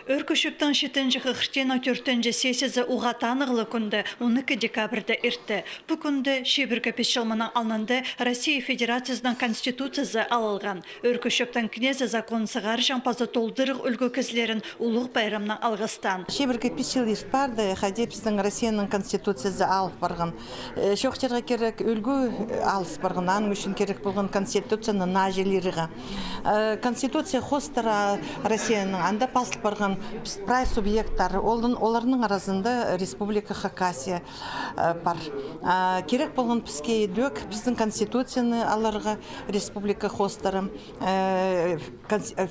Өркүшүптің 7-ci хыхтена 4-ci sesiyası uğatanıqlı күнді 12 декабрда иртті. Бұл күнді Шебіргі пешілмінің алнында Россия Федерациясының Конституциясы алылған. Өркүшүптің кнезі закон сығар жампазы толдырық үлгі кізлерін ұлық байрамның алғыстан. Шебіргі пешіл иртпарды, Хадепсінің Россияның Конституциясы алып барған. Шоқчарға керек үлгі алыс барған, аның үшін керек болған Конституцияны нажелеріға. Конституция хостара Россияның анда пасыл барған прай субъекттары, оларының арасында Республика Хакасия бар. Керек болған бізге дөк, біздің Конституцияны аларға Республика хостары,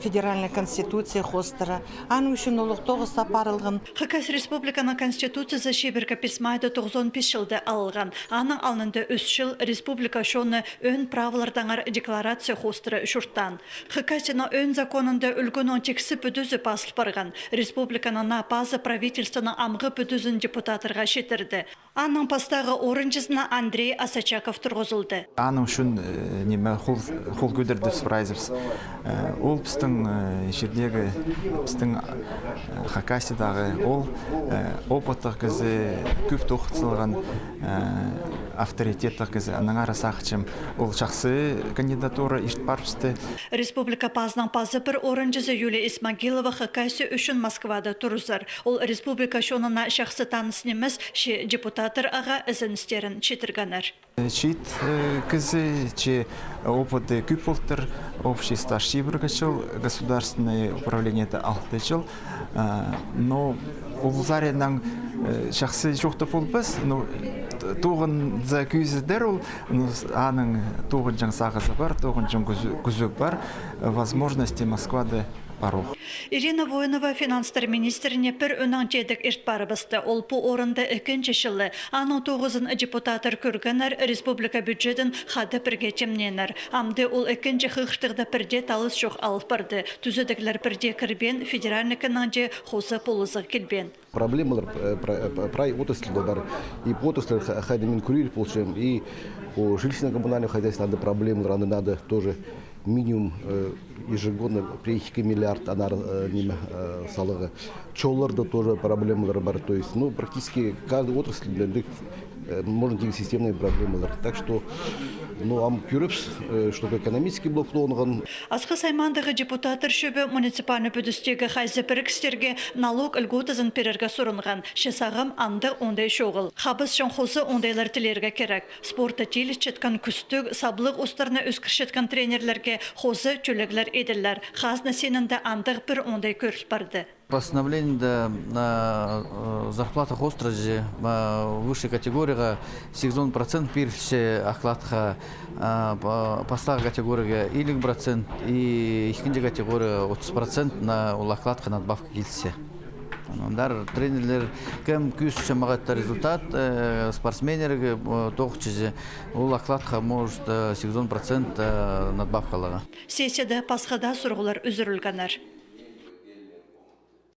Федеральная Конституция хостары. Аның үшін олық тоғы сапарылған. Хакас Республиканың Конституциясы Шебіргі писмайды 95 жылда алылған. Аның алынында 3 жыл Республика шоны өн правылардаңар декларация хостары үшірттан. Хакасияның өн законында үлгінің тексі бүдізі басыл барған. Республиканың базы правительствоның амғы бүдізін депутатырға шетірді. Аның пастағы орынчысына Андрей Асачаков тұрғызылды. Аның үшін неме қол көдерді сұрайзыбыз. Ол біздің жердегі, біздің Хакасиядағы ол опыттық кізі, көп тоқтылған авторитеттік кізі. Аның арасақчым ол жақсы кандидатура ешт бар бізді. Республика пазының пазы бір орынчысы Юлия Исмагилова Хакасия үшін Москвада тұрызыр. Ол республика шонына шақсы танысынымыз ше депутатыр аға ізіністерін четірганар. Чит кізі, че опыты көп болтыр, общий стаж Шебіргі жыл, государственное управление 6 жыл. Но олзаренің шақсы жоқты бол біз, тоғын за күйіздер ол, аның тоғын жың сағызы бар, тоғын жың күзік бар, возможности Москвада бару. Ирина Воинова финанстар министріне бір өнің жедік ирт бары басты. Ол бұл орында 2-ші жылы. Аның 9-ын депутатыр көргенер республика бюджетін қады бірге темненер. Амды ол 2-ші қықтығда бірде талыс жоқ алып барды. Түзедіклер бірде кірбен, федеральнікінің же қосы полызық келбен. Проблемалар прай отрасльда бар. И по отрасли хайдамин курили получаем, и по жилищно-коммунальному хозяйству надо проблемы, надо тоже минимум ежегодно приехать миллиард салыгы. Чолларда тоже проблемалар бар. То есть, практически каждая отрасль можно делать системные проблемы. Так что, ам көріпс, что экономический блок тоғынған. Асқы саймандағы депутатыр шөбі муниципальны бүдістегі қайзы бірікстерге налог үлготызын перерге сұрынған. Шесағым анды ондай шоғыл. Қабыз шын қосы ондайлар тілерге керек. Спорта телі четкен күстік, саблық ұстарына өскіршеткен тренерлерге қозы чөлеглер еділер. Қазны сенінде андық бір ондай көріл барды. Постановление на зарплата хостражи высшей категории 80% пирше охлатха постар категория 50% и ихинде категория 30% на охлатха надбавка келсе. Дар тренерлер кем күз чамагатта результат спортсменерге тоқчизе ол охлатха может 80% надбавкалага. Сессияда пасхада сұрғылар үзірілгенер.